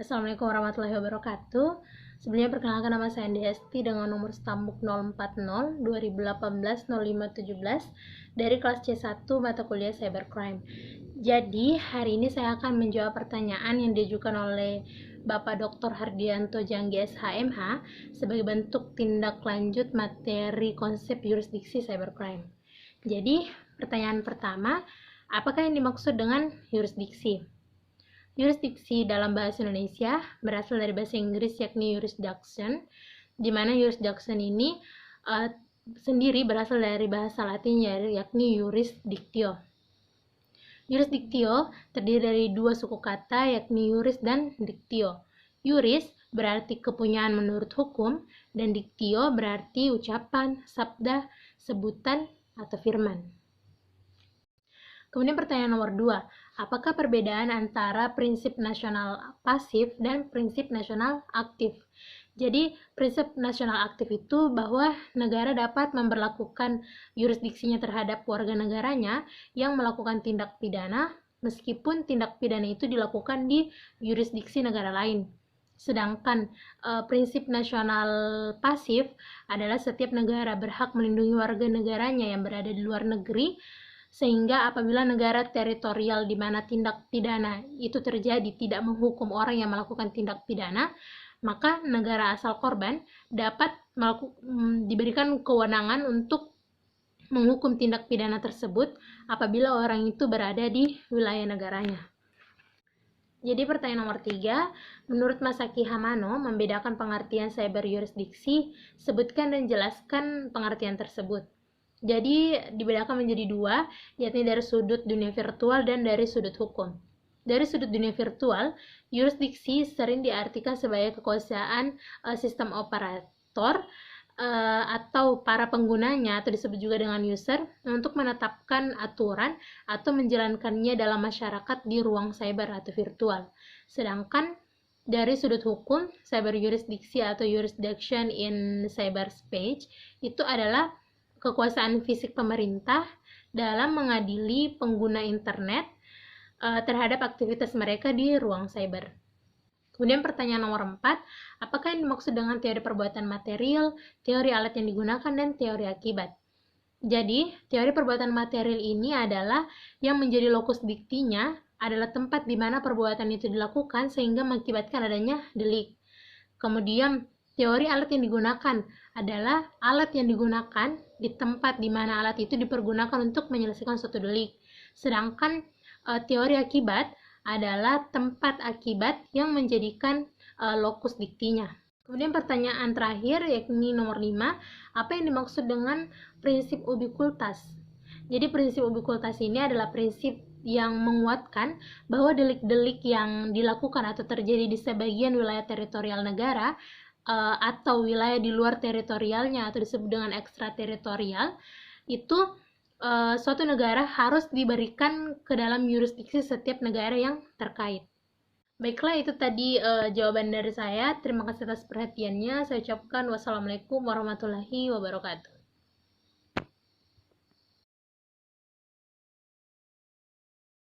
Assalamualaikum warahmatullahi wabarakatuh. Sebelumnya perkenalkan, nama saya Andi Hesti dengan nomor stambuk 040 2018 0517 dari kelas C1 mata kuliah Cybercrime. Jadi hari ini saya akan menjawab pertanyaan yang diajukan oleh Bapak Dr. Hardianto Janggi SHMH sebagai bentuk tindak lanjut materi konsep yurisdiksi cybercrime. Jadi pertanyaan pertama, apakah yang dimaksud dengan yurisdiksi? Yurisdiksi dalam bahasa Indonesia berasal dari bahasa Inggris yakni jurisdiction, di mana jurisdiction ini sendiri berasal dari bahasa Latin yakni jurisdictio. Jurisdictio terdiri dari dua suku kata yakni juris dan dictio. Juris berarti kepunyaan menurut hukum dan dictio berarti ucapan, sabda, sebutan, atau firman. Kemudian pertanyaan nomor 2, apakah perbedaan antara prinsip nasional pasif dan prinsip nasional aktif? Jadi prinsip nasional aktif itu bahwa negara dapat memberlakukan yurisdiksinya terhadap warga negaranya yang melakukan tindak pidana meskipun tindak pidana itu dilakukan di yurisdiksi negara lain. Sedangkan prinsip nasional pasif adalah setiap negara berhak melindungi warga negaranya yang berada di luar negeri, sehingga apabila negara teritorial di mana tindak pidana itu terjadi tidak menghukum orang yang melakukan tindak pidana, maka negara asal korban dapat diberikan kewenangan untuk menghukum tindak pidana tersebut apabila orang itu berada di wilayah negaranya. Jadi pertanyaan nomor 3, menurut Masaki Hamano membedakan pengertian cyber yurisdiksi, sebutkan dan jelaskan pengertian tersebut. Jadi dibedakan menjadi dua, yakni dari sudut dunia virtual dan dari sudut hukum. Dari sudut dunia virtual, yurisdiksi sering diartikan sebagai kekuasaan sistem operator atau para penggunanya, atau disebut juga dengan user, untuk menetapkan aturan atau menjalankannya dalam masyarakat di ruang cyber atau virtual. Sedangkan dari sudut hukum, cyber yurisdiksi atau jurisdiction in cyberspace itu adalah kekuasaan fisik pemerintah dalam mengadili pengguna internet terhadap aktivitas mereka di ruang cyber. Kemudian pertanyaan nomor 4, apakah yang dimaksud dengan teori perbuatan material, teori alat yang digunakan, dan teori akibat? Jadi, teori perbuatan material ini adalah yang menjadi lokus diktinya adalah tempat di mana perbuatan itu dilakukan sehingga mengakibatkan adanya delik. Kemudian, teori alat yang digunakan adalah alat yang digunakan di tempat di mana alat itu dipergunakan untuk menyelesaikan suatu delik. Sedangkan teori akibat adalah tempat akibat yang menjadikan lokus diktinya. Kemudian pertanyaan terakhir yakni nomor 5, apa yang dimaksud dengan prinsip ubikultas? Jadi prinsip ubikultas ini adalah prinsip yang menguatkan bahwa delik-delik yang dilakukan atau terjadi di sebagian wilayah teritorial negara atau wilayah di luar teritorialnya atau disebut dengan ekstrateritorial itu suatu negara harus diberikan ke dalam yurisdiksi setiap negara yang terkait. Baiklah, itu tadi jawaban dari saya. Terima kasih atas perhatiannya. Saya ucapkan wassalamualaikum warahmatullahi wabarakatuh.